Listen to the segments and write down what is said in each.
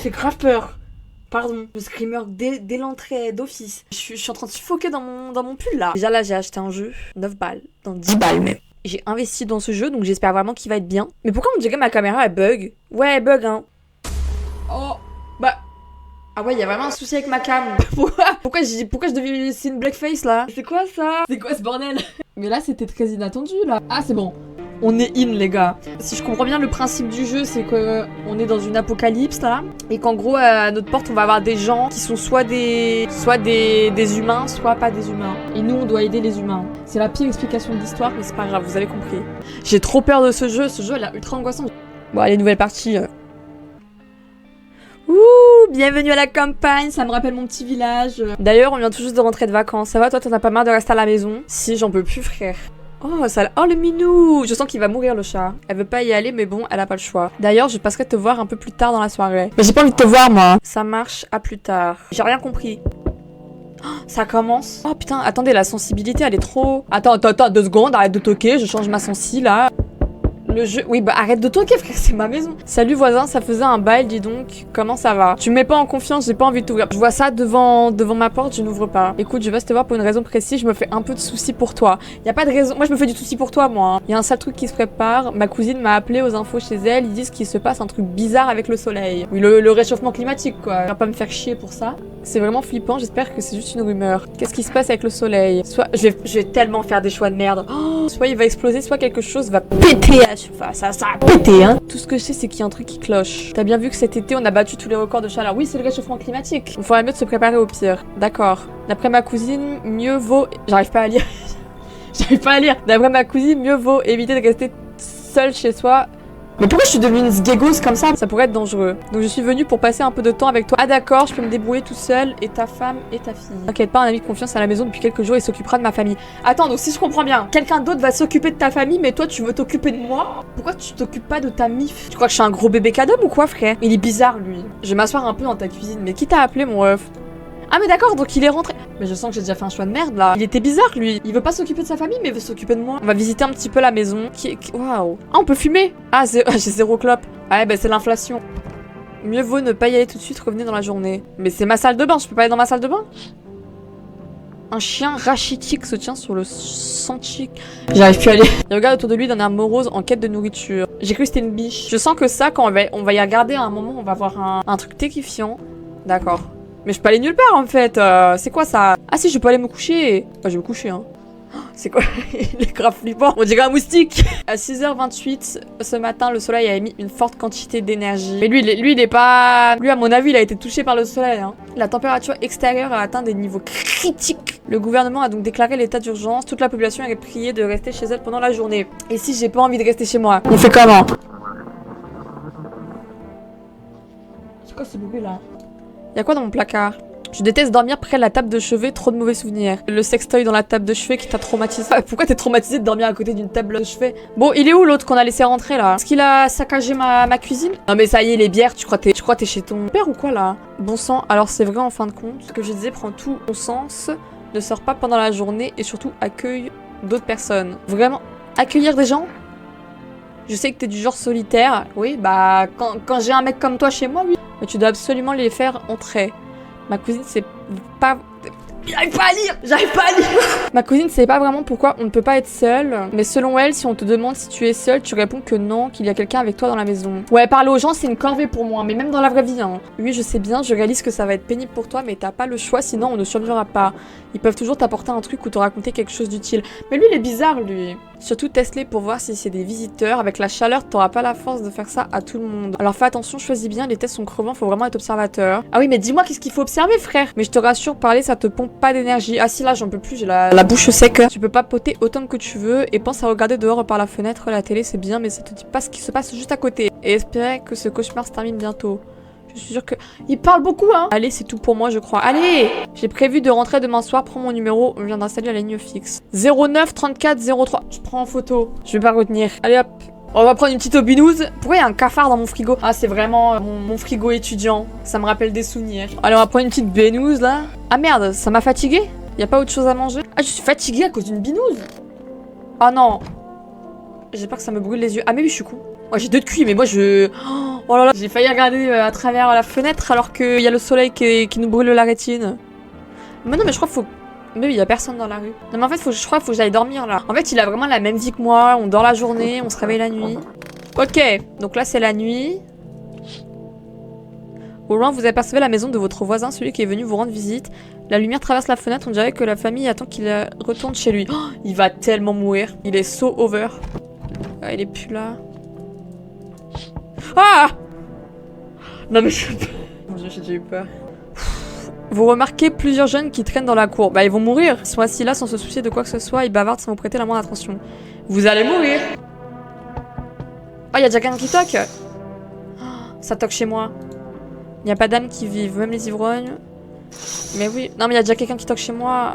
fait grave peur. Pardon, le screamer dès l'entrée d'office. Je suis en train de suffoquer dans mon pull là. Déjà là, j'ai acheté un jeu, 9 balles, dans 10 balles même. J'ai investi dans ce jeu, donc j'espère vraiment qu'il va être bien. Mais pourquoi on dirait que ma caméra elle bug? Ouais, elle bug hein. Oh, bah... Ah ouais, il y a vraiment un souci avec ma cam. Pourquoi je devais laisser une blackface là? C'est quoi ça? C'est quoi ce bordel? Mais là, c'était très inattendu là. Ah, c'est bon. On est in les gars. Si je comprends bien le principe du jeu, c'est qu'on est dans une apocalypse là, et qu'en gros à notre porte on va avoir des gens qui sont soit des humains, soit pas des humains. Et nous on doit aider les humains. C'est la pire explication de l'histoire, mais c'est pas grave, vous avez compris. J'ai trop peur de ce jeu a l'air ultra angoissant. Bon allez, nouvelle partie. Ouh, bienvenue à la campagne, ça me rappelle mon petit village. D'ailleurs on vient tout juste de rentrer de vacances, ça va toi t'en as pas marre de rester à la maison? Si, j'en peux plus frère. Oh, ça... oh, le minou! Je sens qu'il va mourir, le chat. Elle veut pas y aller, mais bon, elle a pas le choix. D'ailleurs, je passerai te voir un peu plus tard dans la soirée. Mais j'ai pas envie de te voir, moi. Ça marche, à plus tard. J'ai rien compris. Oh, ça commence. Oh putain, attendez, la sensibilité, elle est trop... Attends, 2 secondes, arrête de toquer, je change ma sensi, là. Le jeu... Oui, bah arrête de toquer, frère, c'est ma maison. Salut, voisin, ça faisait un bail, dis donc. Comment ça va? Tu me mets pas en confiance, j'ai pas envie de t'ouvrir. Je vois ça devant ma porte, je n'ouvre pas. Écoute, je vais te voir pour une raison précise, je me fais un peu de soucis pour toi. Y a pas de raison... Moi, je me fais du souci pour toi, moi. Y a un sale truc qui se prépare. Ma cousine m'a appelé aux infos chez elle, ils disent qu'il se passe un truc bizarre avec le soleil. Oui, le réchauffement climatique, quoi. Je vais pas me faire chier pour ça. C'est vraiment flippant, j'espère que c'est juste une rumeur. Qu'est-ce qui se passe avec le soleil? Soit... Je vais tellement faire des choix de merde. Oh, soit il va exploser, soit quelque chose va péter à la surface. Ça a pété, hein. Tout ce que je sais, c'est qu'il y a un truc qui cloche. T'as bien vu que cet été, on a battu tous les records de chaleur. Oui, c'est le réchauffement climatique. Il faudrait mieux de se préparer au pire. D'accord. D'après ma cousine, mieux vaut... J'arrive pas à lire. J'arrive pas à lire. D'après ma cousine, mieux vaut éviter de rester seule chez soi. Mais pourquoi je suis devenue une sgégose comme ça? Ça pourrait être dangereux. Donc je suis venue pour passer un peu de temps avec toi. Ah d'accord, je peux me débrouiller tout seul. Et ta femme et ta fille. T'inquiète pas, un ami de confiance à la maison depuis quelques jours, il s'occupera de ma famille. Attends, donc si je comprends bien, quelqu'un d'autre va s'occuper de ta famille, mais toi tu veux t'occuper de moi? Pourquoi tu t'occupes pas de ta mif? Tu crois que je suis un gros bébé cadom ou quoi, frère? Il est bizarre, lui. Je vais m'asseoir un peu dans ta cuisine. Mais qui t'a appelé, mon ref? Ah mais d'accord, donc il est rentré. Mais je sens que j'ai déjà fait un choix de merde là. Il était bizarre lui. Il veut pas s'occuper de sa famille mais il veut s'occuper de moi. On va visiter un petit peu la maison. Waouh. Ah on peut fumer. Ah j'ai 0 clope. Ah ouais bah c'est l'inflation. Mieux vaut ne pas y aller tout de suite, revenez dans la journée. Mais c'est ma salle de bain, je peux pas aller dans ma salle de bain? Un chien rachitique se tient sur le sentier. J'arrive plus à aller. Il regarde autour de lui d'un air morose en quête de nourriture. J'ai cru que c'était une biche. Je sens que ça, quand on va y regarder à un moment, on va voir un truc terrifiant. D'accord. Mais je peux aller nulle part en fait, c'est quoi ça? Ah si, je peux aller me coucher. Ah, je vais me coucher hein. C'est quoi? Il est grave flippant. On dirait un moustique. À 6h28 ce matin, le soleil a émis une forte quantité d'énergie. Mais lui, il est pas... Lui, à mon avis, il a été touché par le soleil. Hein. La température extérieure a atteint des niveaux critiques. Le gouvernement a donc déclaré l'état d'urgence. Toute la population est priée de rester chez elle pendant la journée. Et si j'ai pas envie de rester chez moi? On fait comment? C'est quoi ce bruit là? Y'a quoi dans mon placard? Je déteste dormir près de la table de chevet, trop de mauvais souvenirs. Le sextoy dans la table de chevet qui t'a traumatisé. Pourquoi t'es traumatisé de dormir à côté d'une table de chevet? Bon, il est où l'autre qu'on a laissé rentrer là? Est-ce qu'il a saccagé ma cuisine? Non mais ça y est, les bières, tu crois t'es chez ton père ou quoi là? Bon sang, alors c'est vrai en fin de compte. Ce que je disais prend tout bon sens. Ne sors pas pendant la journée et surtout accueille d'autres personnes. Vraiment, accueillir des gens? Je sais que t'es du genre solitaire. Oui, bah quand j'ai un mec comme toi chez moi, oui. Mais tu dois absolument les faire entrer. Ma cousine, c'est pas... J'arrive pas à lire! J'arrive pas à lire! Ma cousine sait pas vraiment pourquoi on ne peut pas être seul. Mais selon elle, si on te demande si tu es seul, tu réponds que non, qu'il y a quelqu'un avec toi dans la maison. Ouais, parler aux gens, c'est une corvée pour moi, mais même dans la vraie vie. Hein. Oui, je sais bien, je réalise que ça va être pénible pour toi, mais t'as pas le choix, sinon on ne survivra pas. Ils peuvent toujours t'apporter un truc ou te raconter quelque chose d'utile. Mais lui, il est bizarre, lui. Surtout, teste-les pour voir si c'est des visiteurs. Avec la chaleur, t'auras pas la force de faire ça à tout le monde. Alors fais attention, choisis bien, les tests sont crevants, faut vraiment être observateur. Ah oui, mais dis-moi, qu'est-ce qu'il faut observer, frère? Mais je te rassure, parler, ça te pompe pas d'énergie. Ah si, là, j'en peux plus, j'ai la bouche sec. Tu peux pas poter autant que tu veux et pense à regarder dehors par la fenêtre. La télé, c'est bien, mais ça te dit pas ce qui se passe juste à côté. Et espérer que ce cauchemar se termine bientôt. Je suis sûre que... Il parle beaucoup, hein. Allez, c'est tout pour moi, je crois. Allez! J'ai prévu de rentrer demain soir. Prends mon numéro. On vient d'installer la ligne fixe. 09 34 03. Je prends en photo. Je vais pas retenir. Allez, hop. On va prendre une petite obinouse. Pourquoi il y a un cafard dans mon frigo? Ah, c'est vraiment mon frigo étudiant. Ça me rappelle des souvenirs. Allez, on va prendre une petite binouse, là. Ah, merde, ça m'a fatiguée? Y a pas autre chose à manger? Ah, je suis fatiguée à cause d'une binouse. Ah non. J'ai peur que ça me brûle les yeux. Ah, mais oui, je suis con. Moi, j'ai 2 de QI, mais moi, je... Oh là là, j'ai failli regarder à travers la fenêtre alors qu'il y a le soleil qui nous brûle la rétine. Mais non, mais je crois qu'il faut... Mais oui, il y a personne dans la rue. Non mais en fait, je crois qu'il faut que j'aille dormir là. En fait, il a vraiment la même vie que moi. On dort la journée, on se réveille la nuit. Ok, donc là c'est la nuit. Au loin, vous apercevez la maison de votre voisin, celui qui est venu vous rendre visite. La lumière traverse la fenêtre, on dirait que la famille attend qu'il retourne chez lui. Oh, il va tellement mourir. Il est so over. Ah, il est plus là. Ah! Non mais je... Mon Dieu, j'ai déjà eu peur. Vous remarquez plusieurs jeunes qui traînent dans la cour. Bah ils vont mourir. Ils sont assis là sans se soucier de quoi que ce soit. Ils bavardent sans vous prêter la moindre attention. Vous allez mourir. Oh, il y a déjà quelqu'un qui toque. Oh, ça toque chez moi. Il n'y a pas d'âmes qui vivent, même les ivrognes. Mais oui. Non mais il y a déjà quelqu'un qui toque chez moi.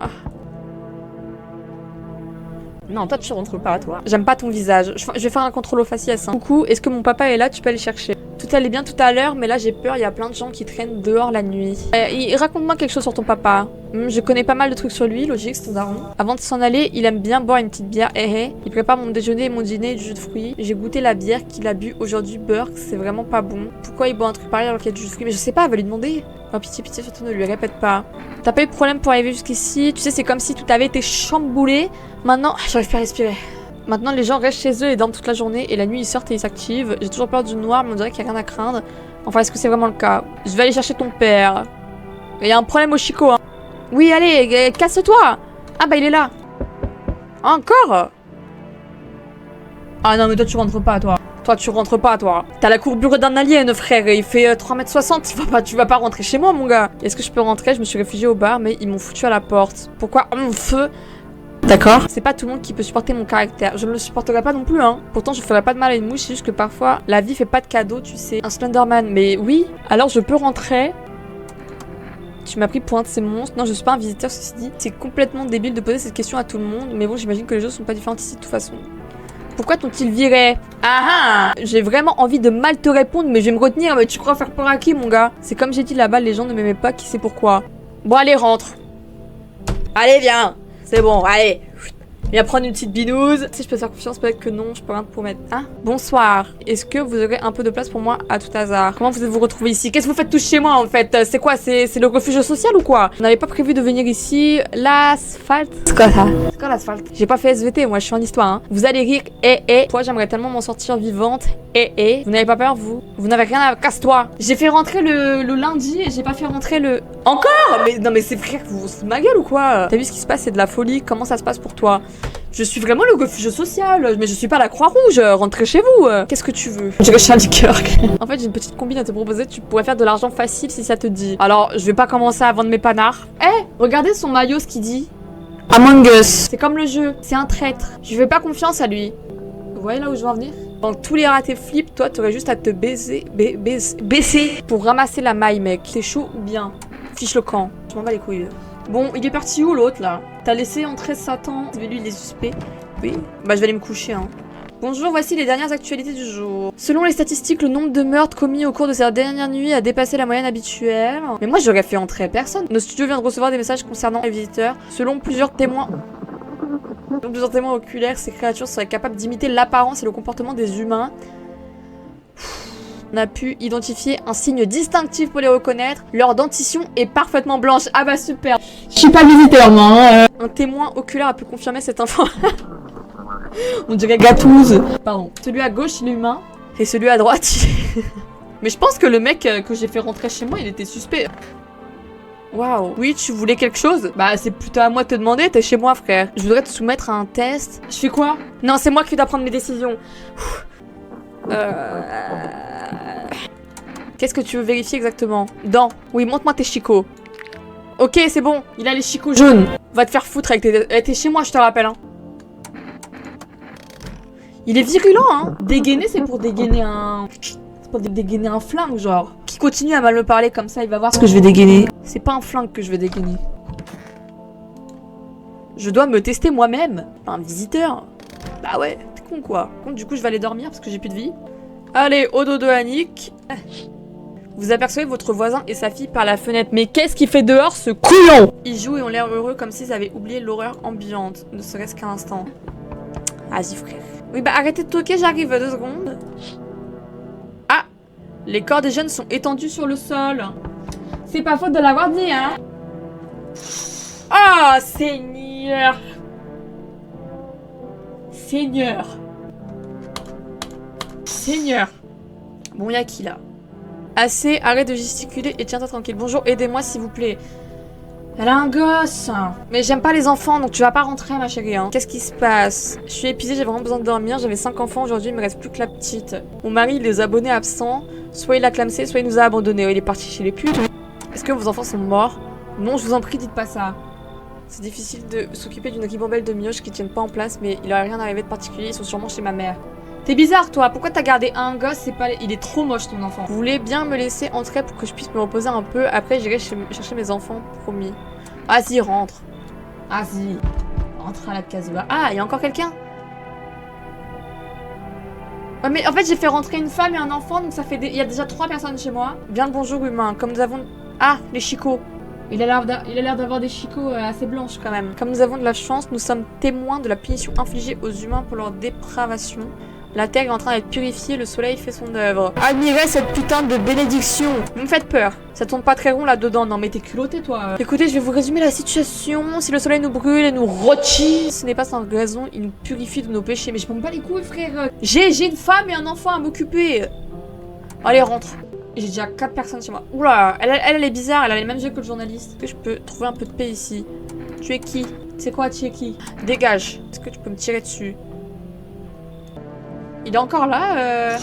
Non, toi tu rentres pas, toi. J'aime pas ton visage. Je vais faire un contrôle au faciès. Hein. Coucou, est-ce que mon papa est là? Tu peux aller chercher. Tout allait bien tout à l'heure, mais là j'ai peur, il y a plein de gens qui traînent dehors la nuit. Raconte-moi quelque chose sur ton papa. Je connais pas mal de trucs sur lui, logique, c'est un daron. Avant de s'en aller, il aime bien boire une petite bière, Il prépare mon déjeuner et mon dîner du jus de fruits. J'ai goûté la bière qu'il a bu aujourd'hui, Burke, c'est vraiment pas bon. Pourquoi il boit un truc pareil alors qu'il y a du jus de fruits? Mais je sais pas, va lui demander. Oh pitié, pitié, surtout ne lui répète pas. T'as pas eu de problème pour arriver jusqu'ici? Tu sais, c'est comme si tout avait été chamboulé. Maintenant, j'arrive pas à respirer. Maintenant, les gens restent chez eux et dorment toute la journée, et la nuit, ils sortent et ils s'activent. J'ai toujours peur du noir, mais on dirait qu'il n'y a rien à craindre. Enfin, est-ce que c'est vraiment le cas? Je vais aller chercher ton père. Il y a un problème au Chico, hein. Oui, allez, casse-toi. Ah bah, il est là. Encore? Ah non, mais toi, tu rentres pas, toi. Toi, tu rentres pas, toi. T'as la courbure d'un alien, frère, et il fait 3,60 m. Tu vas pas rentrer chez moi, mon gars. Est-ce que je peux rentrer? Je me suis réfugiée au bar, mais ils m'ont foutu à la porte. Pourquoi? Mon feu. D'accord. C'est pas tout le monde qui peut supporter mon caractère. Je ne le supporterai pas non plus, hein. Pourtant, je ferai pas de mal à une mouche, c'est juste que parfois, la vie fait pas de cadeaux, tu sais. Un Slenderman, mais oui. Alors, je peux rentrer. Tu m'as pris pour un de ces monstres. Non, je suis pas un visiteur, ceci dit. C'est complètement débile de poser cette question à tout le monde. Mais bon, j'imagine que les choses sont pas différentes ici de toute façon. Pourquoi t'ont-ils viré? Ah ah! J'ai vraiment envie de mal te répondre, mais je vais me retenir. Mais tu crois faire peur à qui, mon gars? C'est comme j'ai dit là-bas, les gens ne m'aimaient pas, qui sait pourquoi. Bon, allez, rentre. Allez, viens. C'est bon, allez. Viens prendre une petite binouse. Si je peux te faire confiance, peut-être que non, je peux rien te promettre. Hein? Bonsoir. Est-ce que vous aurez un peu de place pour moi à tout hasard? Comment vous êtes-vous retrouvés ici? Qu'est-ce que vous faites tous chez moi en fait? C'est quoi? C'est le refuge social ou quoi? On n'avait pas prévu de venir ici. L'asphalte. C'est quoi ça? C'est quoi l'asphalte? J'ai pas fait SVT, moi je suis en histoire. Hein. Vous allez rire. Toi, j'aimerais tellement m'en sortir vivante. Vous n'avez pas peur, vous? Vous n'avez rien à... Casse-toi. J'ai fait rentrer le lundi et j'ai pas fait rentrer le... Encore? Mais non mais c'est frère, vous vous foutez de ma gueule ou quoi? T'as vu ce qui se passe? C'est de la folie. Comment ça se passe pour toi? Je suis vraiment le refuge social, mais je suis pas la Croix-Rouge, rentrez chez vous. Qu'est-ce que tu veux? Je dirais Charlie Kirk. En fait, j'ai une petite combine à te proposer, tu pourrais faire de l'argent facile si ça te dit. Alors, je vais pas commencer à vendre mes panards. Regardez son maillot, ce qu'il dit. Among Us. C'est comme le jeu, c'est un traître. Je fais pas confiance à lui. Vous voyez là où je veux en venir? Donc tous les ratés flippent, toi t'aurais juste à te baisser pour ramasser la maille, mec. T'es chaud ou bien? Fiche le camp. Je m'en bats les couilles. Bon, il est parti où l'autre là? T'as laissé entrer Satan. Mais lui il est suspect. Oui. Bah je vais aller me coucher hein. Bonjour, voici les dernières actualités du jour. Selon les statistiques, le nombre de meurtres commis au cours de ces dernières nuits a dépassé la moyenne habituelle. Mais moi j'aurais fait entrer personne. Nos studios viennent de recevoir des messages concernant les visiteurs. Selon plusieurs témoins oculaires, ces créatures seraient capables d'imiter l'apparence et le comportement des humains. On a pu identifier un signe distinctif pour les reconnaître. Leur dentition est parfaitement blanche. Ah bah super. Je suis pas visiteur moi. Un témoin oculaire a pu confirmer cette info. On dirait Gatouze. Pardon. Celui à gauche, il est humain. Et celui à droite, Mais je pense que le mec que j'ai fait rentrer chez moi, il était suspect. Waouh. Oui, tu voulais quelque chose? Bah, c'est plutôt à moi de te demander, t'es chez moi, frère. Je voudrais te soumettre à un test. Je fais quoi? Non, c'est moi qui dois prendre mes décisions. Qu'est-ce que tu veux vérifier exactement? Dents. Oui, montre-moi tes chicots. Ok, c'est bon. Il a les chicots jaunes. Va te faire foutre avec tes... T'es chez moi, je te rappelle, hein. Il est virulent, hein. Dégainer, c'est pour dégainer un... C'est pour dégainer un flingue, genre. Qui continue à mal me parler comme ça, il va voir ce que je vais dégainer. C'est pas un flingue que je vais dégainer. Je dois me tester moi-même. Un visiteur. Bah ouais, t'es con, quoi. Contre, du coup, je vais aller dormir parce que j'ai plus de vie. Allez, au dodo, Annick. Vous apercevez votre voisin et sa fille par la fenêtre. Mais qu'est-ce qu'il fait dehors, ce couillon? Ils jouent et ont l'air heureux comme s'ils avaient oublié l'horreur ambiante, ne serait-ce qu'un instant. Vas-y, frère. Oui, bah arrêtez de toquer, j'arrive, 2 secondes. Ah! Les corps des jeunes sont étendus sur le sol. C'est pas faute de l'avoir dit, hein. Ah, Seigneur. Seigneur. Seigneur. Bon, y'a qui, là? Assez, arrête de gesticuler et tiens-toi tranquille. Bonjour, aidez-moi, s'il vous plaît. Elle a un gosse. Mais j'aime pas les enfants, donc tu vas pas rentrer, ma chérie. Hein. Qu'est-ce qui se passe? Je suis épuisée, j'ai vraiment besoin de dormir. J'avais 5 enfants, aujourd'hui, il me reste plus que la petite. Mon mari, il est abonnés absents. Soit il a clamsé, soit il nous a abandonnés. Il est parti chez les putes. Est-ce que vos enfants sont morts? Non, je vous en prie, dites pas ça. C'est difficile de s'occuper d'une ribambelle de mioches qui tiennent pas en place, mais il aurait rien arrivé de particulier, ils sont sûrement chez ma mère. T'es bizarre, toi. Pourquoi t'as gardé un gosse? C'est pas... Il est trop moche, ton enfant. Vous voulez bien me laisser entrer pour que je puisse me reposer un peu? Après, j'irai chercher mes enfants, promis. Vas-y, rentre. Vas-y. Rentre à la casoua. Ah, il y a encore quelqu'un? Ouais, mais en fait, j'ai fait rentrer une femme et un enfant, donc ça fait... Il y a déjà 3 personnes chez moi. Bien le bonjour, humain. Comme nous avons... Ah, les chicots. Il a l'air d'avoir des chicots assez blanches, quand même. Comme nous avons de la chance, nous sommes témoins de la punition infligée aux humains pour leur dépravation. La terre est en train d'être purifiée, le soleil fait son œuvre. Admirez cette putain de bénédiction. Vous me faites peur. Ça tourne pas très rond là-dedans. Non mais t'es culotté toi. Écoutez, je vais vous résumer la situation. Si le soleil nous brûle et nous rôtit, ce n'est pas sans raison, il nous purifie de nos péchés. Mais je prends pas les couilles, frère. J'ai une femme et un enfant à m'occuper. Allez, rentre. J'ai déjà 4 personnes chez moi. Oula, elle est bizarre, elle a les mêmes yeux que le journaliste. Est-ce que je peux trouver un peu de paix ici? Tu es qui? C'est quoi, tu es qui? Dégage. Est-ce que tu peux me tirer dessus? Il est encore là,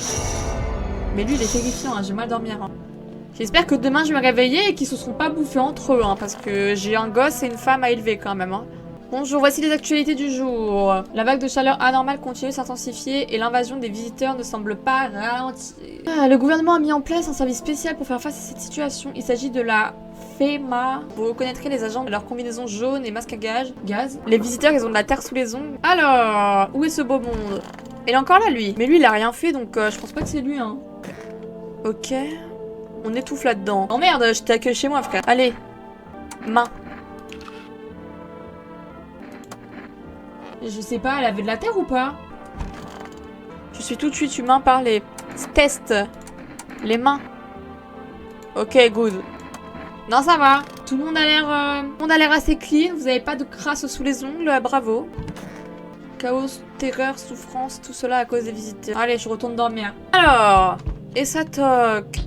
Mais lui, il est terrifiant, hein. J'ai mal dormir. Hein. J'espère que demain, je vais me réveiller et qu'ils se seront pas bouffés entre eux, hein, parce que j'ai un gosse et une femme à élever quand même. Hein. Bonjour, voici les actualités du jour. La vague de chaleur anormale continue de s'intensifier et l'invasion des visiteurs ne semble pas ralentir. Ah, le gouvernement a mis en place un service spécial pour faire face à cette situation. Il s'agit de la FEMA. Vous reconnaîtrez les agents de leur combinaison jaune et masque à gaz. Les visiteurs, ils ont de la terre sous les ongles. Alors, où est ce beau monde? Il est encore là, lui. Mais lui, il a rien fait, donc je pense pas que c'est lui, hein. Ok. On étouffe là-dedans. Oh merde, je t'accueille chez moi, frère. Allez. Main. Je sais pas, elle avait de la terre ou pas? Je suis tout de suite humain par les tests. Les mains. Ok, good. Non, ça va. Tout le monde a l'air assez clean. Vous avez pas de crasse sous les ongles. Bravo. Chaos, terreur, souffrance, tout cela à cause des visiteurs. Allez, je retourne dormir. Alors, et ça toque.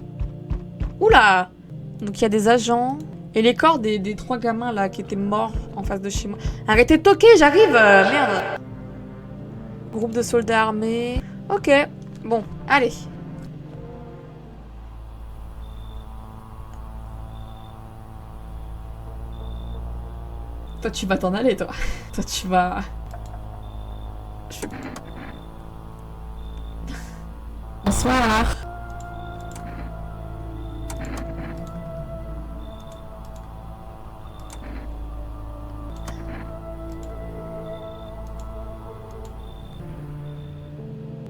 Oula. Donc il y a des agents. Et les corps des 3 gamins là qui étaient morts en face de chez moi. Arrêtez de toquer, j'arrive. Merde. Groupe de soldats armés. Ok. Bon, allez. Toi, tu vas t'en aller, toi. Toi, tu vas... Bonsoir.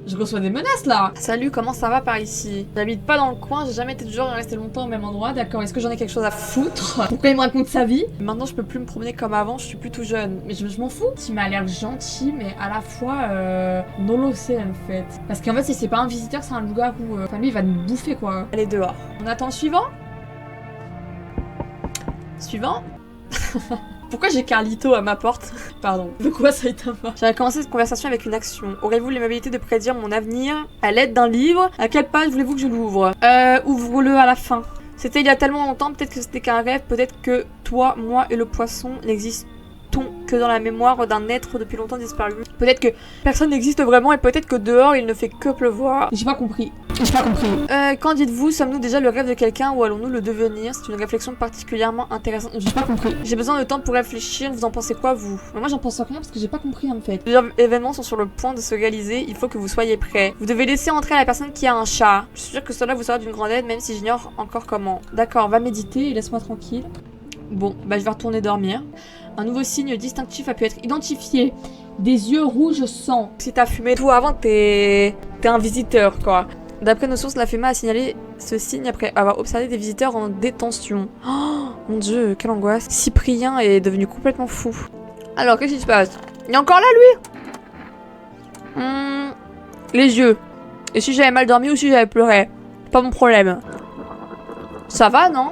Je reçois des menaces là. Salut, comment ça va par ici? J'habite pas dans le coin, j'ai jamais été du genre à rester longtemps au même endroit, d'accord? Est-ce que j'en ai quelque chose à foutre? Pourquoi il me raconte sa vie? Maintenant je peux plus me promener comme avant, je suis plus tout jeune. Mais je m'en fous. Il m'a l'air gentil, mais à la fois nolossé en fait. Parce qu'en fait si c'est pas un visiteur, c'est un loup-garou. Enfin lui il va nous bouffer quoi. Allez dehors. On attend le suivant? Suivant? Pourquoi j'ai Carlito à ma porte? Pardon. De quoi ça est à moi? J'avais commencé cette conversation avec une action. Aurez-vous l'aimabilité de prédire mon avenir à l'aide d'un livre? À quelle page voulez-vous que je l'ouvre? Ouvre-le à la fin. C'était il y a tellement longtemps, peut-être que c'était qu'un rêve, peut-être que toi, moi et le poisson n'existons que dans la mémoire d'un être depuis longtemps disparu. Peut-être que personne n'existe vraiment et peut-être que dehors il ne fait que pleuvoir. J'ai pas compris. J'ai pas compris. Qu'en dites-vous? Sommes-nous déjà le rêve de quelqu'un ou allons-nous le devenir? C'est une réflexion particulièrement intéressante. J'ai pas compris. J'ai besoin de temps pour réfléchir, vous en pensez quoi vous? Moi j'en pense rien parce que j'ai pas compris en fait. Plusieurs événements sont sur le point de se réaliser, il faut que vous soyez prêts. Vous devez laisser entrer la personne qui a un chat. Je suis sûre que cela vous sera d'une grande aide même si j'ignore encore comment. D'accord, va méditer et laisse-moi tranquille. Bon, bah je vais retourner dormir. Un nouveau signe distinctif a pu être identifié. Des yeux rouges sang. Si t'as fumé tout avant, t'es un visiteur quoi. D'après nos sources, la FEMA a signalé ce signe après avoir observé des visiteurs en détention. Oh mon dieu, quelle angoisse. Cyprien est devenu complètement fou. Alors, qu'est-ce qui se passe? Il est encore là, lui? Les yeux. Et si j'avais mal dormi ou si j'avais pleuré? Pas mon problème. Ça va, non?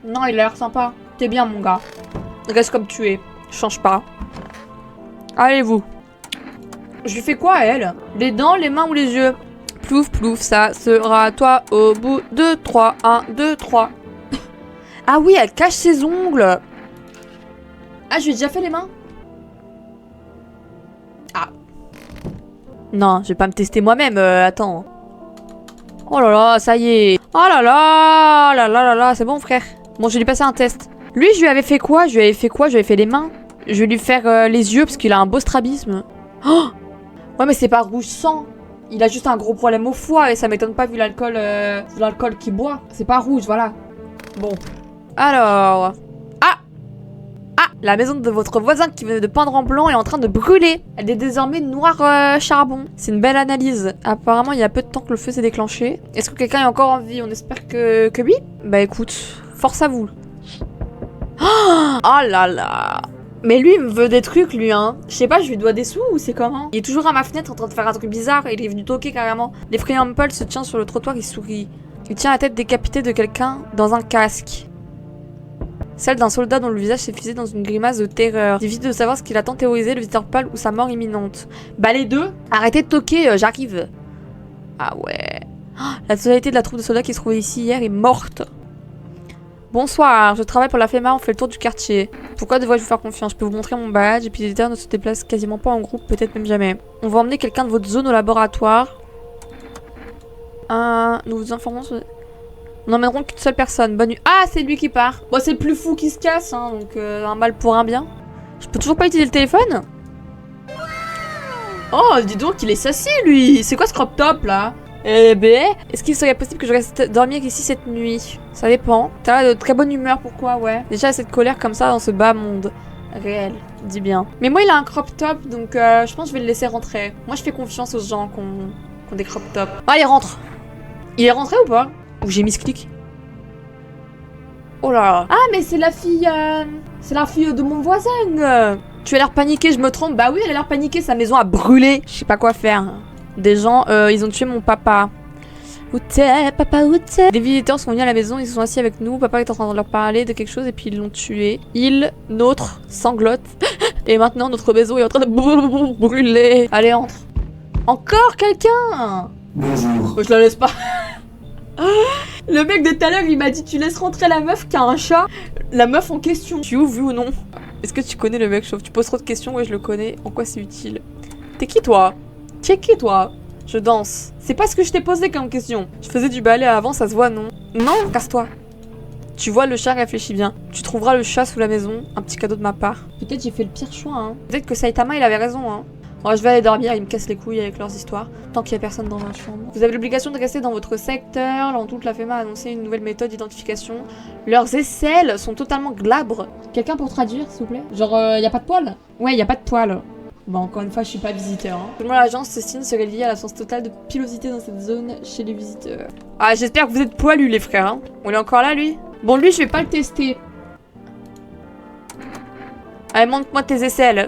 Non, il a l'air sympa. T'es bien, mon gars. Reste comme tu es. Change pas. Allez, vous. Je lui fais quoi à elle? Les dents, les mains ou les yeux? Plouf, plouf, ça sera toi au bout de 3. 1, 2, 3. Ah oui, elle cache ses ongles. Ah, je lui ai déjà fait les mains? Ah. Non, je vais pas me tester moi-même, attends. Oh là là, ça y est. Oh là là, là là là là, c'est bon, frère. Bon, je vais lui passer un test. Lui, je lui avais fait quoi? Je lui avais fait les mains. Je vais lui faire les yeux parce qu'il a un beau strabisme. Oh, ouais, mais c'est pas rouge sang. Il a juste un gros problème au foie et ça m'étonne pas vu l'alcool qu'il boit. C'est pas rouge, voilà. Bon. Alors... Ah, la maison de votre voisin qui venait de peindre en blanc est en train de brûler. Elle est désormais noire charbon. C'est une belle analyse. Apparemment, il y a peu de temps que le feu s'est déclenché. Est-ce que quelqu'un est encore en vie? On espère que oui. Bah écoute, force à vous. Oh là là. Mais lui, il me veut des trucs, lui, hein. Je sais pas, je lui dois des sous ou c'est comment? Il est toujours à ma fenêtre en train de faire un truc bizarre et il est venu toquer carrément. L'effrayant Paul se tient sur le trottoir et sourit. Il tient la tête décapitée de quelqu'un dans un casque. Celle d'un soldat dont le visage s'est figé dans une grimace de terreur. Difficile de savoir ce qu'il a tant terrorisé, le visiteur pâle ou sa mort imminente. Bah les deux. Arrêtez de toquer, j'arrive. Ah ouais. Oh, la totalité de la troupe de soldats qui se trouvait ici hier est morte. Bonsoir, je travaille pour la FEMA, on fait le tour du quartier. Pourquoi devrais-je vous faire confiance? Je peux vous montrer mon badge et puis les visiteurs ne se déplacent quasiment pas en groupe, peut-être même jamais. On va emmener quelqu'un de votre zone au laboratoire. Nous vous informons sur... Nous n'emmènerons qu'une seule personne. Bonne nuit. Ah, c'est lui qui part. Bon, c'est le plus fou qui se casse, hein, donc un mal pour un bien. Je peux toujours pas utiliser le téléphone? Oh, dis donc, il est sassy, lui. C'est quoi ce crop top, là? Eh ben, est-ce qu'il serait possible que je reste dormir ici cette nuit? Ça dépend. T'as l'air de très bonne humeur, pourquoi? Ouais. Déjà, cette colère comme ça dans ce bas monde. Réel, dis bien. Mais moi, il a un crop top, donc je pense que je vais le laisser rentrer. Moi, je fais confiance aux gens qui ont des crop tops. Allez, rentre. Il est rentré ou pas? Ou j'ai mis ce clic? Oh là là. Ah, mais c'est la fille... c'est la fille de mon voisin. Tu as l'air paniqué, je me trompe. Bah oui, elle a l'air paniquée, sa maison a brûlé. Je sais pas quoi faire. Des gens, ils ont tué mon papa. Où t'es, papa, où t'es? Des visiteurs sont venus à la maison, ils se sont assis avec nous. Papa est en train de leur parler de quelque chose et puis ils l'ont tué. Il, notre, sanglote. Et maintenant, notre maison est en train de brûler. Allez, entre. Encore quelqu'un? Bonjour. Je la laisse pas. Le mec de tout à l'heure, il m'a dit tu laisses rentrer la meuf qui a un chat. La meuf en question. Tu es où, vu ou non? Est-ce que tu connais le mec chauve? Tu poses trop de questions, ouais je le connais. En quoi c'est utile? T'es qui toi? Tu es qui toi? Je danse. C'est pas ce que je t'ai posé comme question. Je faisais du ballet avant, ça se voit, non? Non, casse-toi. Tu vois, le chat réfléchit bien. Tu trouveras le chat sous la maison, un petit cadeau de ma part. Peut-être j'ai fait le pire choix, hein. Peut-être que Saitama, il avait raison, hein. Bon, je vais aller dormir, ils me cassent les couilles avec leurs histoires, tant qu'il y a personne dans ma chambre. Vous avez l'obligation de rester dans votre secteur, là, toute la FEMA a annoncé une nouvelle méthode d'identification. Leurs aisselles sont totalement glabres. Quelqu'un pour traduire, s'il vous plaît? Genre, y a pas de poils? Ouais, y a pas de poils. Bon, encore une fois, je suis pas visiteur. Hein. Selon l'agence, ce signe serait lié à l'absence totale de pilosité dans cette zone chez les visiteurs. Ah, j'espère que vous êtes poilus, les frères. Hein. On est encore là, lui? Bon, lui, je vais pas le tester. Allez, montre-moi tes aisselles.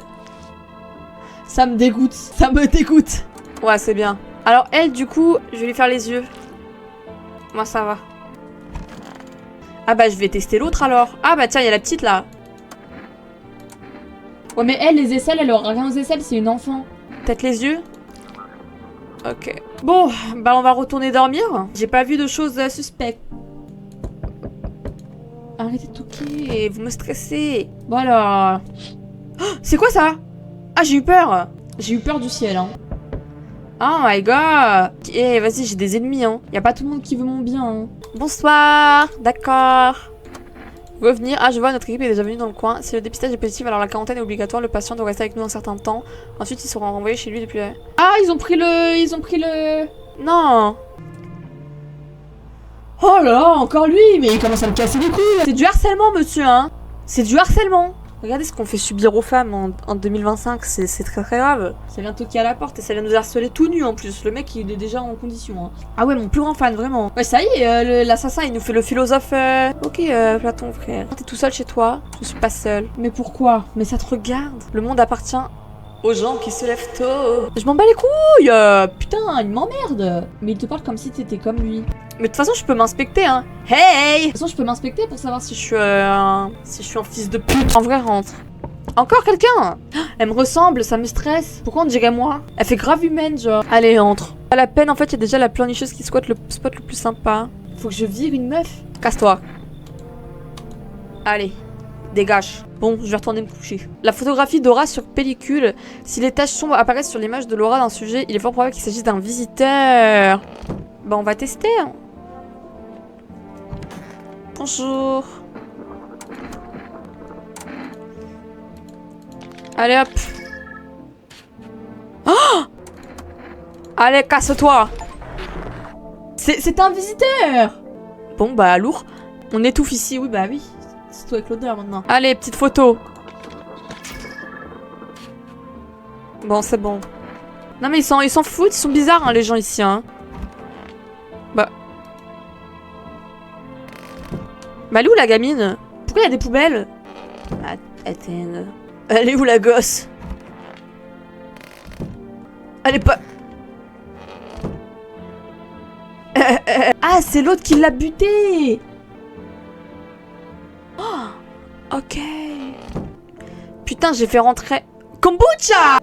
Ça me dégoûte. Ça me dégoûte. Ouais, c'est bien. Alors, elle, du coup, je vais lui faire les yeux. Moi, ça va. Ah bah, je vais tester l'autre, alors. Ah bah, tiens, il y a la petite, là. Ouais, mais elle, les aisselles, elle aura rien aux aisselles, c'est une enfant. Peut-être les yeux? Ok. Bon, bah, on va retourner dormir. J'ai pas vu de choses suspectes. Arrêtez de toquer, vous me stressez. Voilà. Oh, c'est quoi ça? Ah, j'ai eu peur. J'ai eu peur du ciel, hein. Oh my god. Eh, vas-y, j'ai des ennemis, hein. Y a pas tout le monde qui veut mon bien, hein. Bonsoir. D'accord. Revenir. Ah, je vois, notre équipe est déjà venue dans le coin. Si le dépistage est positif, alors la quarantaine est obligatoire. Le patient doit rester avec nous un certain temps. Ensuite, ils seront renvoyés chez lui depuis... Ah, ils ont pris le... Non. Oh là là, encore lui. Mais il commence à me casser les couilles. C'est du harcèlement, monsieur, hein. C'est du harcèlement. Regardez ce qu'on fait subir aux femmes en 2025, c'est très très grave. Ça vient toquer à la porte et ça vient nous harceler tout nu en plus. Le mec il est déjà en condition. Hein. Ah ouais, mon plus grand fan, vraiment. Ouais, ça y est, l'assassin il nous fait le philosophe. Ok, Platon, frère. T'es tout seul chez toi? Je suis pas seule. Mais pourquoi? Mais ça te regarde. Le monde appartient aux gens qui se lèvent tôt. Je m'en bats les couilles. Putain, il m'emmerde. Mais il te parle comme si t'étais comme lui. Mais de toute façon, je peux m'inspecter, hein. Hey! De toute façon, je peux m'inspecter pour savoir si je suis un fils de pute. En vrai, rentre. Encore quelqu'un? Elle me ressemble, ça me stresse. Pourquoi on dirait moi? Elle fait grave humaine, genre. Allez, entre. Pas la peine, en fait, il y a déjà la pleurnicheuse qui squatte le spot le plus sympa. Faut que je vire une meuf. Casse-toi. Allez, dégage. Bon, je vais retourner me coucher. La photographie d'aura sur pellicule. Si les taches sombres apparaissent sur l'image de l'aura d'un sujet, il est fort probable qu'il s'agisse d'un visiteur. Bah, on va tester. Hein. Bonjour. Allez hop. Oh! Allez, casse-toi. C'est un visiteur. Bon, bah, lourd. On étouffe ici, oui, bah oui. C'est tout avec l'odeur maintenant. Allez, petite photo. Bon, c'est bon. Non, mais ils s'en foutent, ils sont bizarres, hein, les gens ici, hein. Bah, elle est où la gamine? Pourquoi il y a des poubelles? Attends. Elle est où la gosse? Elle est pas... Ah, c'est l'autre qui l'a buté. Oh, ok. Putain, j'ai fait rentrer... Kombucha!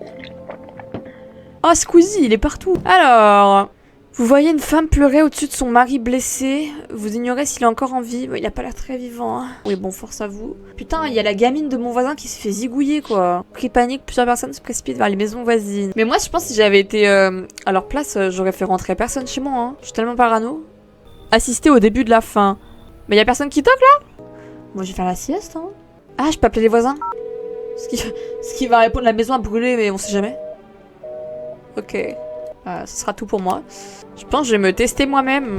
Oh, Squeezie, il est partout. Alors... Vous voyez une femme pleurer au-dessus de son mari blessé. Vous ignorez s'il est encore en vie. Il a pas l'air très vivant. Hein. Oui, bon, force à vous. Putain, il y a la gamine de mon voisin qui se fait zigouiller, quoi. Pris panique, plusieurs personnes se précipitent vers les maisons voisines. Mais moi, je pense que si j'avais été à leur place, j'aurais fait rentrer personne chez moi. Hein. Je suis tellement parano. Assister au début de la fin. Mais y a personne qui toque, là? Moi, je vais faire la sieste. Hein. Ah, je peux appeler les voisins. Ce qui va répondre, la maison a brûlé, mais on sait jamais. Ok. Ce sera tout pour moi. Je pense que je vais me tester moi-même.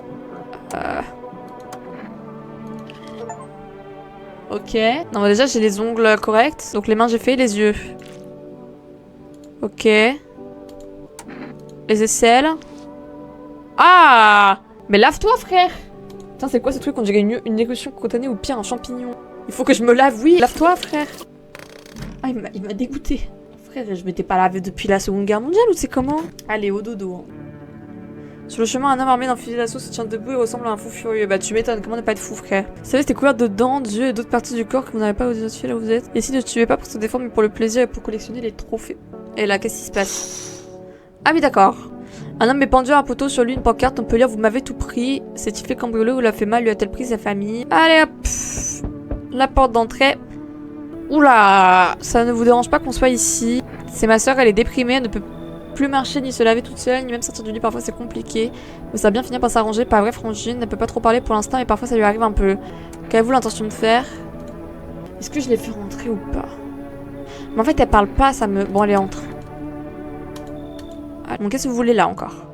Ok. Non, bah déjà, j'ai les ongles corrects. Donc les mains, j'ai fait. Les yeux. Ok. Les aisselles. Ah! Mais lave-toi, frère! Putain, c'est quoi ce truc? On dirait une écussion cutanée ou pire, un champignon. Il faut que je me lave, oui. Lave-toi, frère. Ah, il m'a dégoûté. Frère, je m'étais pas lavé depuis la Seconde Guerre mondiale ou c'est comment? Allez, au dodo. Hein. Sur le chemin, un homme armé d'un fusil d'assaut se tient debout et ressemble à un fou furieux. Bah tu m'étonnes, comment ne pas être fou, frère? Vous savez, c'était couvert de dents, d'yeux et d'autres parties du corps que vous n'avez pas identifié là où vous êtes. Et si ne tuez pas pour se défendre, mais pour le plaisir et pour collectionner les trophées. Et là, qu'est-ce qui se passe? Ah oui, d'accord. Un homme est pendu à un poteau sur lui, une pancarte, on peut lire: vous m'avez tout pris. S'est-il fait cambrioler ou l'a fait mal, lui a-t-elle pris sa famille? Allez hop. La porte d'entrée. Oula, ça ne vous dérange pas qu'on soit ici? C'est ma soeur, elle est déprimée, elle ne peut plus marcher ni se laver toute seule, ni même sortir du lit, parfois c'est compliqué. Mais ça va bien finir par s'arranger, pas vrai Frangine, elle ne peut pas trop parler pour l'instant et parfois ça lui arrive un peu. Qu'avez-vous l'intention de faire? Est-ce que je l'ai fait rentrer ou pas? Mais en fait elle parle pas, ça me... Bon allez, entre. Bon, qu'est-ce que vous voulez là encore?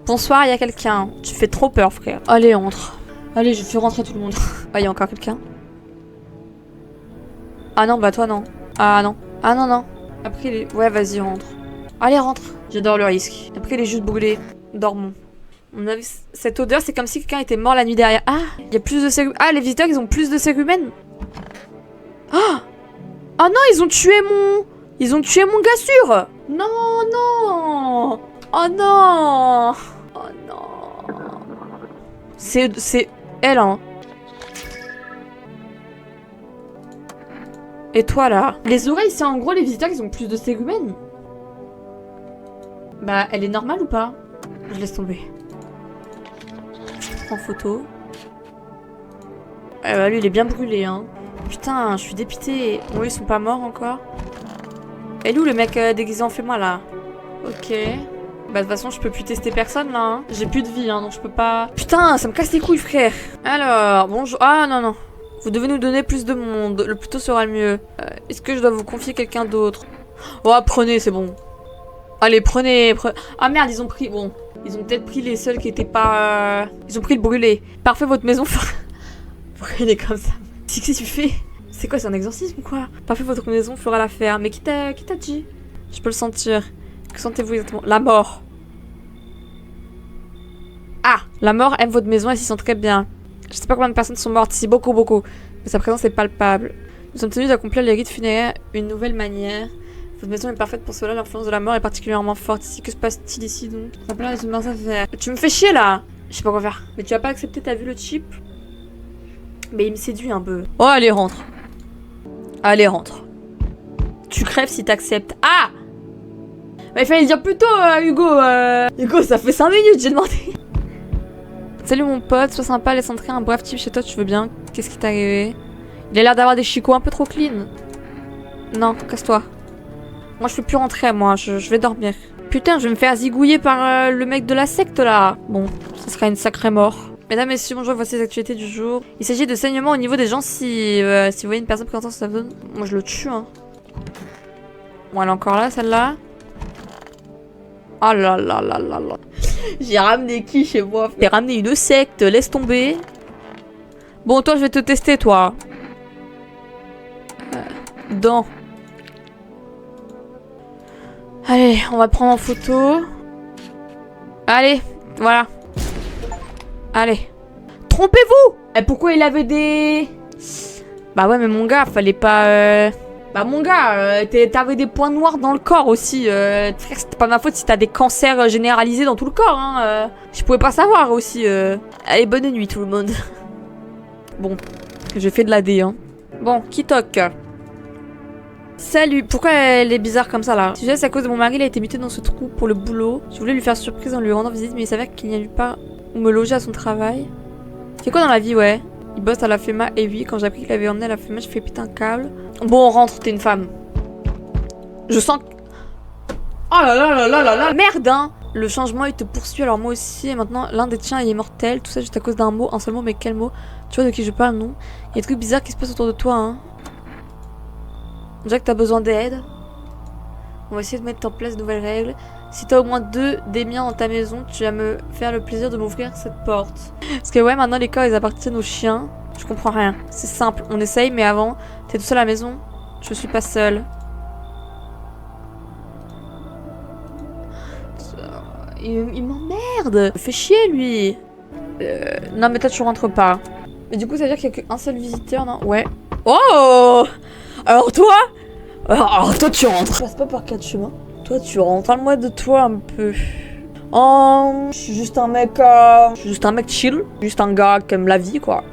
Bonsoir, il y a quelqu'un. Tu fais trop peur, frère. Allez, entre. Allez, je fais rentrer tout le monde. Ah, il y a encore quelqu'un? Ah non, bah toi non. Ah non. Ah non, non. Après les... Ouais, vas-y, rentre. Allez, rentre. J'adore le risque. Après, il est juste brûlé. Dormons. On a vu cette odeur, c'est comme si quelqu'un était mort la nuit derrière. Ah, il y a plus de cérumènes. Ah, les visiteurs, ils ont plus de cérumènes. Ah. Oh non, ils ont tué mon... Ils ont tué mon gars sûr. Non, non. Oh non. Oh non. C'est elle, hein. Et toi, là? Les oreilles, c'est en gros les visiteurs, ils ont plus de cérumènes. Bah, elle est normale ou pas? Je laisse tomber. Je prends photo. Bah, lui, il est bien brûlé, hein. Putain, je suis dépitée. Bon, ils sont pas morts encore. Et où le mec déguisé en fait-moi, là? Ok. Bah, de toute façon, je peux plus tester personne, là. Hein. J'ai plus de vie, hein, donc je peux pas... Putain, ça me casse les couilles, frère. Alors, bonjour... Ah, non, non. Vous devez nous donner plus de monde. Le plus tôt sera le mieux. Est-ce que je dois vous confier quelqu'un d'autre? Oh, prenez, c'est bon. Allez, prenez, Ah merde, ils ont pris... Bon, ils ont peut-être pris les seuls qui étaient pas... Ils ont pris le brûlé. Parfait, votre maison fera... Pourquoi il est comme ça? Qu'est-ce que tu fais? C'est quoi, c'est un exorcisme ou quoi? Parfait, votre maison fera l'affaire. Mais qui t'a dit? Je peux le sentir. Que sentez-vous exactement? La mort. Ah! La mort aime votre maison et s'y sent très bien. Je sais pas combien de personnes sont mortes ici, beaucoup, beaucoup. Mais sa présence est palpable. Nous sommes tenus d'accomplir les rites funéraires d'une nouvelle manière. Votre maison est parfaite pour cela, l'influence de la mort est particulièrement forte ici. Que se passe-t-il ici donc? Ça peut être une mince affaire. Tu me fais chier là! Je sais pas quoi faire. Mais tu vas pas accepter, t'as vu le chip? Mais il me séduit un peu. Oh, allez, rentre. Allez, rentre. Tu crèves si t'acceptes. Ah! Mais il fallait le dire plus tôt, Hugo. Hugo, ça fait 5 minutes, j'ai demandé. Salut mon pote, sois sympa, laisse entrer un brave type chez toi, tu veux bien? Qu'est-ce qui t'est arrivé? Il a l'air d'avoir des chicots un peu trop clean. Non, casse-toi. Moi, je peux plus rentrer, moi, je vais dormir. Putain, je vais me faire zigouiller par le mec de la secte, là. Bon, ça sera une sacrée mort. Mesdames, messieurs, bonjour, voici les actualités du jour. Il s'agit de saignement au niveau des gens si vous voyez une personne présentant sa zone. Moi, je le tue, hein. Bon, elle est encore là, celle-là. Oh là là là là là. J'ai ramené qui chez moi? J'ai ramené une secte, laisse tomber. Bon, toi, je vais te tester, toi. Dans. Allez, on va prendre en photo. Allez, voilà. Allez. Trompez-vous! Et pourquoi il avait des... Bah ouais, mais mon gars, fallait pas... Bah mon gars, t'avais des points noirs dans le corps aussi. Frère, c'était pas ma faute si t'as des cancers généralisés dans tout le corps, hein. Je pouvais pas savoir aussi. Allez, bonne nuit tout le monde. Bon, j'ai fait de la D, hein. Bon, qui toque? Salut, pourquoi elle est bizarre comme ça là? Si c'est à cause de mon mari, il a été muté dans ce trou pour le boulot. Je voulais lui faire surprise en lui rendant visite, mais il s'avère qu'il n'y a eu pas où me loger à son travail. Il fait quoi dans la vie, ouais? Il bosse à la FEMA et oui, quand j'ai appris qu'il avait emmené à la FEMA, je fais putain câble. Bon, on rentre, t'es une femme. Je sens que... Oh là là là là là là, merde hein! Le changement il te poursuit, alors moi aussi, et maintenant l'un des tiens il est mortel, tout ça juste à cause d'un mot, un seul mot, mais quel mot? Tu vois de qui je parle, non? Il y a des trucs bizarres qui se passent autour de toi, hein. On dirait que t'as besoin d'aide. On va essayer de mettre en place de nouvelles règles. Si t'as au moins 2 des miens dans ta maison, tu vas me faire le plaisir de m'ouvrir cette porte. Parce que ouais, maintenant les corps ils appartiennent aux chiens. Je comprends rien. C'est simple, on essaye, mais avant, t'es tout seul à la maison? Je suis pas seule. Il m'emmerde. Fais chier lui. Non mais toi tu rentres pas. Mais du coup ça veut dire qu'il y a qu'un seul visiteur, non? Ouais. Oh! Alors toi? Alors toi tu rentres. Je passe pas par 4 chemins. Toi tu rentres. Parle-moi de toi un peu. Oh, je suis juste un mec chill. Juste un gars qui aime la vie quoi.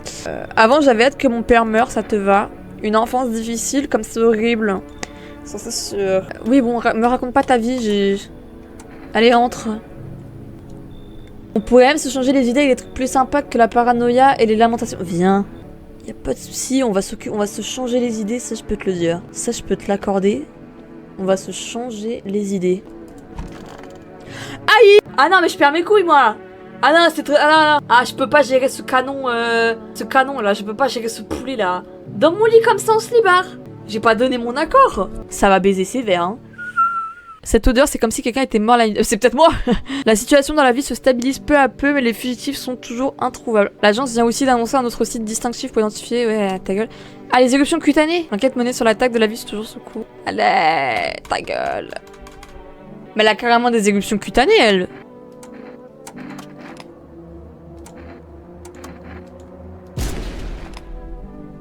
Avant j'avais hâte que mon père meure, ça te va? Une enfance difficile comme c'est horrible. Ça c'est sûr. Oui bon, me raconte pas ta vie, j'ai... Allez entre. On pourrait même se changer les idées avec des trucs plus sympas que la paranoïa et les lamentations. Viens. Y a pas de souci, on va se changer les idées, ça je peux te le dire. Ça je peux te l'accorder. On va se changer les idées. Aïe! Ah non mais je perds mes couilles moi! Ah non c'est très... Ah non, non. Ah je peux pas gérer ce canon là, je peux pas gérer ce poulet là. Dans mon lit comme ça on se libère. J'ai pas donné mon accord. Ça va baiser sévère hein. Cette odeur, c'est comme si quelqu'un était mort la nuit. C'est peut-être moi. La situation dans la ville se stabilise peu à peu, mais les fugitifs sont toujours introuvables. L'agence vient aussi d'annoncer un autre site distinctif pour identifier... Ouais, ta gueule. Ah, les éruptions cutanées. L'enquête menée sur l'attaque de la ville, c'est toujours sous coup. Allez, ta gueule. Mais elle a carrément des éruptions cutanées, elle.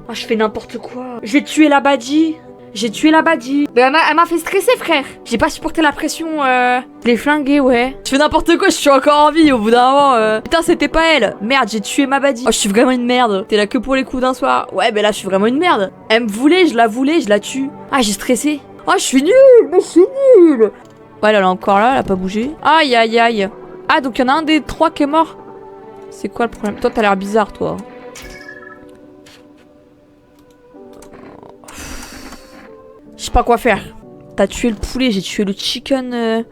Ah, je fais n'importe quoi. J'ai tué la Badji. J'ai tué la Badji. Mais elle m'a fait stresser, frère. J'ai pas supporté la pression. Je l'ai flinguée, ouais. Je fais n'importe quoi, je suis encore en vie au bout d'un moment. Putain, c'était pas elle. Merde, j'ai tué ma Badji. Oh, je suis vraiment une merde. T'es là que pour les coups d'un soir. Ouais, mais là, je suis vraiment une merde. Elle me voulait, je la tue. Ah, j'ai stressé. Oh, je suis nulle. Mais je suis nulle. Ouais, elle est encore là, elle a pas bougé. Aïe, aïe, aïe. Ah, donc il y en a un des 3 qui est mort. C'est quoi le problème? Toi, t'as l'air bizarre, toi. Je sais pas quoi faire. T'as tué le poulet, j'ai tué le chicken.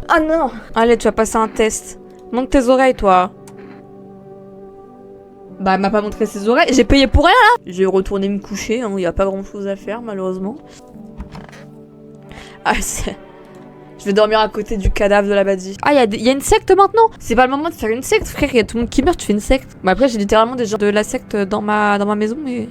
Ah non! Allez, tu vas passer un test. Montre tes oreilles, toi. Bah, elle m'a pas montré ses oreilles. J'ai payé pour rien, là! Je vais retourner me coucher, hein. Y a pas grand chose à faire, malheureusement. Ah, c'est... Je vais dormir à côté du cadavre de la Badji. Ah, y a une secte maintenant? C'est pas le moment de faire une secte, frère. Y a tout le monde qui meurt, tu fais une secte. Bah après, j'ai littéralement des gens de la secte dans ma maison, mais...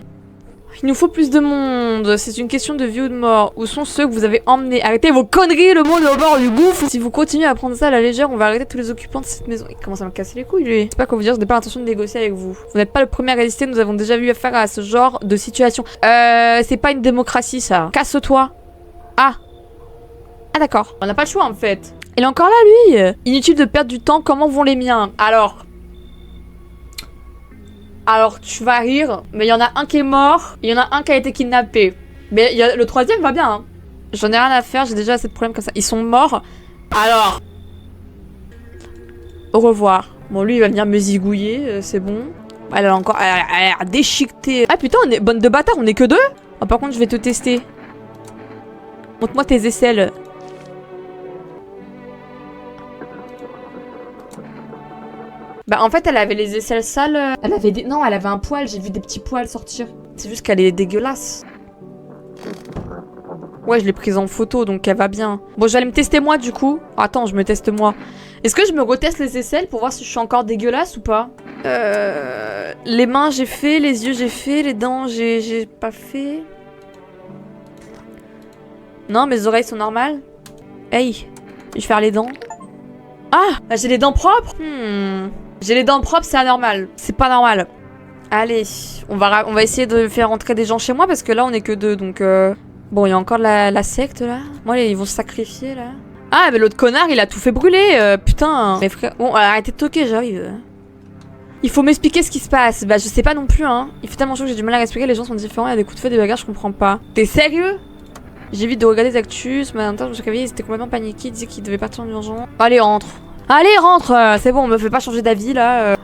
Il nous faut plus de monde. C'est une question de vie ou de mort. Où sont ceux que vous avez emmenés? Arrêtez vos conneries, le monde au bord du gouffre. Si vous continuez à prendre ça à la légère, on va arrêter tous les occupants de cette maison. Il commence à me casser les couilles, lui. C'est pas quoi vous dire, je n'ai pas l'intention de négocier avec vous. Vous n'êtes pas le premier à résister, nous avons déjà eu affaire à ce genre de situation. C'est pas une démocratie, ça. Casse-toi. Ah. Ah d'accord. On n'a pas le choix en fait. Il est encore là, lui. Inutile de perdre du temps, comment vont les miens? Alors, tu vas rire, mais il y en a un qui est mort, il y en a un qui a été kidnappé. Mais le troisième va bien, hein. J'en ai rien à faire, j'ai déjà assez de problèmes comme ça. Ils sont morts. Alors... Au revoir. Bon, lui, il va venir me zigouiller, c'est bon. Elle a encore... Elle a déchiqueté. Ah putain, on est bonne de bâtard, on est que deux. Oh, par contre, je vais te tester. Montre-moi tes aisselles. Bah en fait elle avait les aisselles sales. Elle avait des... Non, elle avait un poil, j'ai vu des petits poils sortir. C'est juste qu'elle est dégueulasse. Ouais, je l'ai prise en photo, donc elle va bien. Bon, j'allais me tester moi du coup. Attends, je me teste moi. Est-ce que je me reteste les aisselles pour voir si je suis encore dégueulasse ou pas? Les mains j'ai fait, les yeux j'ai fait, les dents j'ai pas fait. Non, mes oreilles sont normales. Hey, je vais faire les dents. Ah, j'ai les dents propres. J'ai les dents propres, c'est anormal. C'est pas normal. Allez, on va essayer de faire rentrer des gens chez moi parce que là on est que deux, donc... Bon, il y a encore la secte là. Moi, ils vont se sacrifier là. Ah, mais l'autre connard, il a tout fait brûler. Putain. Mais frère... Bon, arrêtez de toquer, j'arrive. Il faut m'expliquer ce qui se passe. Bah, je sais pas non plus, hein. Il fait tellement chaud que j'ai du mal à expliquer. Les gens sont différents. Il y a des coups de feu, des bagarres, je comprends pas. T'es sérieux? J'évite de regarder des actus. Ce matin, je me suis réveillée, ils étaient complètement paniqués. Ils disaient qu'ils devaient partir en urgence. Allez, rentre. Allez, rentre. C'est bon, on me fait pas changer d'avis là.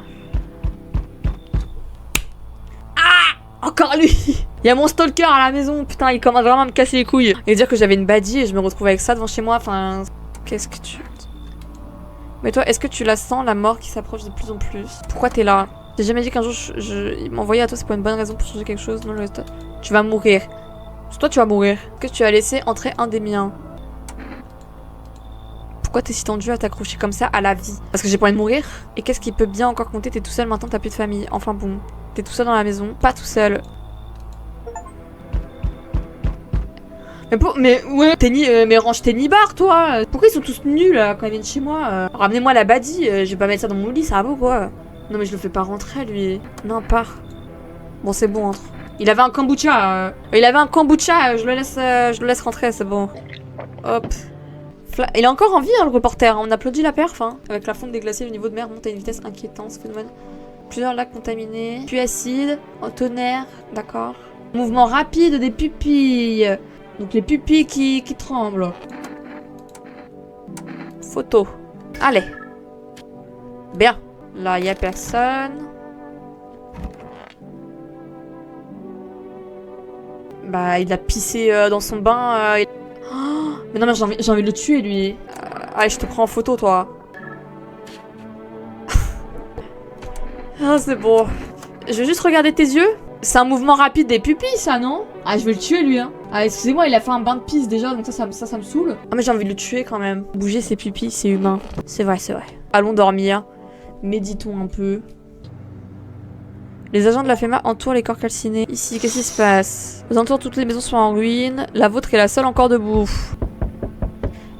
Ah, encore lui. Il y a mon stalker à la maison, putain, il commence vraiment à me casser les couilles. Et dire que j'avais une badie et je me retrouve avec ça devant chez moi, enfin... Qu'est-ce que tu... Mais toi, est-ce que tu la sens, la mort qui s'approche de plus en plus? Pourquoi t'es là? J'ai jamais dit qu'un jour, il m'envoyait à toi, c'est pour une bonne raison pour changer quelque chose, non, tu vas mourir. Toi, tu vas mourir. Est-ce que tu as laissé entrer un des miens? Pourquoi t'es si tendu à t'accrocher comme ça à la vie? Parce que j'ai pas envie de mourir? Et qu'est-ce qui peut bien encore compter? T'es tout seul maintenant, t'as plus de famille. Enfin bon, t'es tout seul dans la maison, pas tout seul. Mais ouais, mais range tes nibards, toi. Pourquoi ils sont tous nus là quand ils viennent chez moi? Ramenez-moi la badie, je vais pas mettre ça dans mon lit, ça va ou quoi? Non mais je le fais pas rentrer lui. Non, pars. Bon, c'est bon, entre. Il avait un kombucha. Je le laisse rentrer, c'est bon. Hop. Il est encore en vie, hein, le reporter. On applaudit la perf, hein. Avec la fonte dégglacée, le niveau de mer monte à une vitesse inquiétante, ce phénomène. Plusieurs lacs contaminés. Puis acide, en tonnerre, d'accord. Mouvement rapide des pupilles. Donc les pupilles qui tremblent. Photo. Allez. Bien. Là, il n'y a personne. Bah, il a pissé dans son bain. Oh, mais non, mais j'ai envie de le tuer, lui. Allez, je te prends en photo, toi. Ah, c'est bon. Je vais juste regarder tes yeux. C'est un mouvement rapide des pupilles, ça, non? Ah, je vais le tuer, lui, hein. Ah, excusez-moi, il a fait un bain de pisse déjà, donc ça me saoule. Ah, mais j'ai envie de le tuer quand même. Bouger ses pupilles, c'est humain. C'est vrai, c'est vrai. Allons dormir. Méditons un peu. Les agents de la FEMA entourent les corps calcinés. Ici, qu'est-ce qui se passe? Aux alentours, toutes les maisons sont en ruine. La vôtre est la seule encore debout.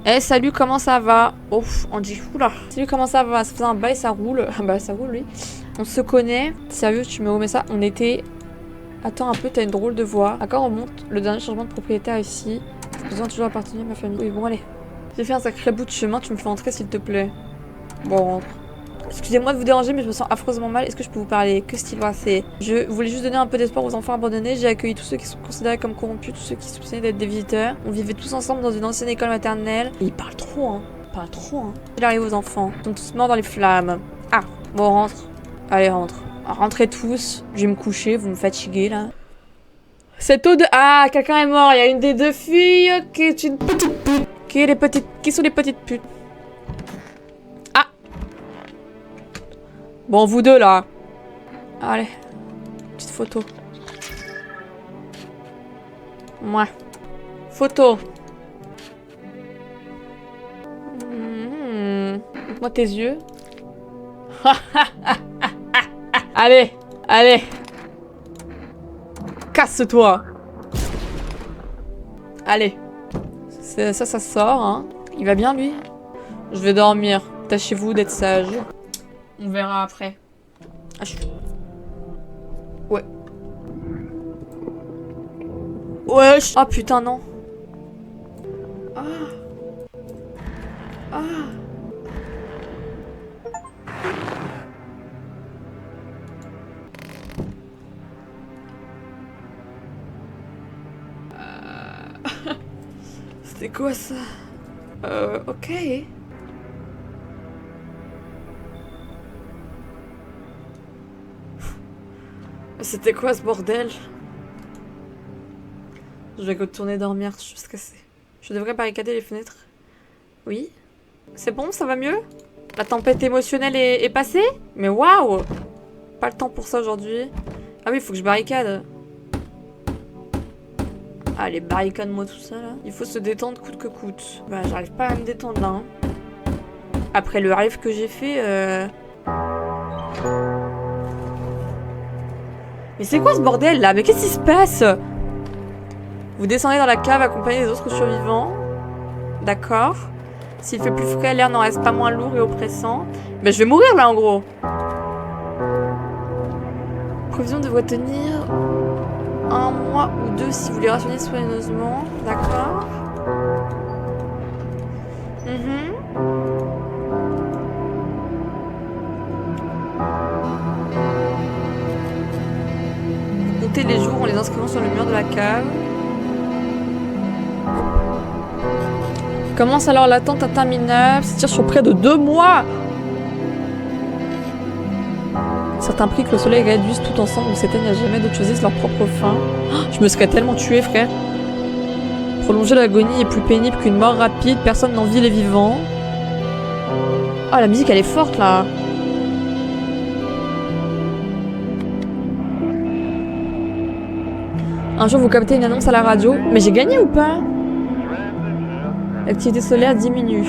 Eh, salut, comment ça va? Oh, on dit, oula. Salut, comment ça va? Ça faisait un bail, ça roule. Bah, ça roule, lui. On se connaît. Sérieux, tu me remets ça? On était... Attends un peu, t'as une drôle de voix. D'accord, on monte le dernier changement de propriétaire ici. J'ai besoin de toujours appartenir à ma famille. Oui, bon, allez. J'ai fait un sacré bout de chemin, tu me fais entrer s'il te plaît. Bon, rentre. Excusez-moi de vous déranger, mais je me sens affreusement mal. Est-ce que je peux vous parler? Que style c'est? Je voulais juste donner un peu d'espoir aux enfants abandonnés. J'ai accueilli tous ceux qui sont considérés comme corrompus, tous ceux qui soupçonnaient d'être des visiteurs. On vivait tous ensemble dans une ancienne école maternelle. Et il parle trop, hein. Il parle trop, hein. Il arrive aux enfants. Ils sont tous morts dans les flammes. Ah, bon, rentre. Allez, rentre. Rentrez tous. Je vais me coucher, vous me fatiguez, là. Cette eau de... Ah, quelqu'un est mort. Il y a une des deux filles qui est une petite pute. Qui sont les petites putes? Ah. Bon, vous deux, là. Allez. Petite photo. Ouais. Photo. Montre-moi tes yeux. Allez. Allez. Casse-toi. Allez. Ça sort, hein. Il va bien, lui? Je vais dormir. Tâchez-vous d'être sage. On verra après. Ah, ouais. Wesh. Oh putain, non. Ah. Ah. C'était quoi ça? Ok. C'était quoi ce bordel? Je vais retourner dormir, je sais pas ce que c'est. Je devrais barricader les fenêtres. Oui? C'est bon, ça va mieux? La tempête émotionnelle est passée? Mais waouh! Pas le temps pour ça aujourd'hui. Ah oui, il faut que je barricade. Allez, barricade-moi tout ça là. Il faut se détendre coûte que coûte. Bah, j'arrive pas à me détendre là. Hein. Après le rêve que j'ai fait, Mais c'est quoi ce bordel là? Mais qu'est-ce qui se passe? Vous descendez dans la cave accompagné des autres survivants. D'accord. S'il fait plus frais, l'air n'en reste pas moins lourd et oppressant. Mais je vais mourir là en gros. Provision devrait tenir 1 mois ou 2 si vous les rationnez soigneusement. D'accord. Vous comptez les jours en les inscrivant sur le mur de la cave. Commence alors l'attente interminable, s'étire sur près de 2 mois. Certains prient que le soleil réduise tout ensemble ou s'éteignent à jamais, d'autres choisissent leur propre fin. Oh, je me serais tellement tué, frère. Prolonger l'agonie est plus pénible qu'une mort rapide, personne n'envie les vivants. Oh, la musique elle est forte là. Un jour vous captez une annonce à la radio, mais j'ai gagné ou pas? L'activité solaire diminue.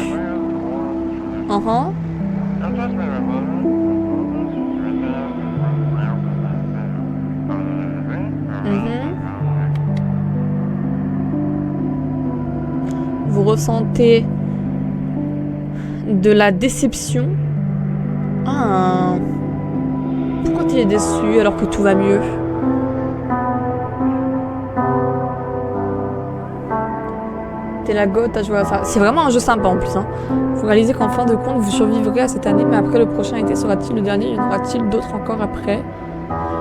Vous ressentez de la déception. Ah. Pourquoi tu es déçu alors que tout va mieux? T'es la goth à jouer à ça. C'est vraiment un jeu sympa en plus. Hein. Vous réalisez qu'en fin de compte, vous survivrez à cette année, mais après le prochain été sera-t-il le dernier? Y en aura-t-il d'autres encore après?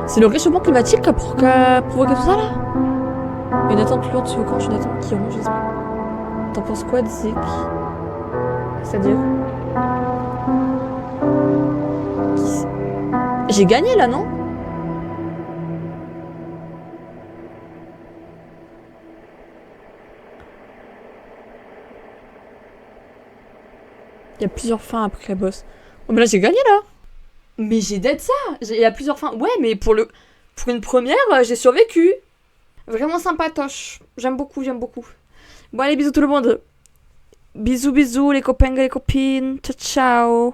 C'est le réchauffement climatique qui a provoqué tout ça là? Une attente lourde suffocante, une attente qui ronge. T'en penses quoi, Zik? C'est-à-dire? J'ai gagné là, non? Il y a plusieurs fins après boss. Oh mais là j'ai gagné là. Mais j'ai dead ça. Il y a plusieurs fins. Ouais mais pour une première, j'ai survécu. Vraiment sympatoche. J'aime beaucoup, j'aime beaucoup. Bon allez bisous tout le monde. Bisous bisous les copains et les copines. Ciao ciao.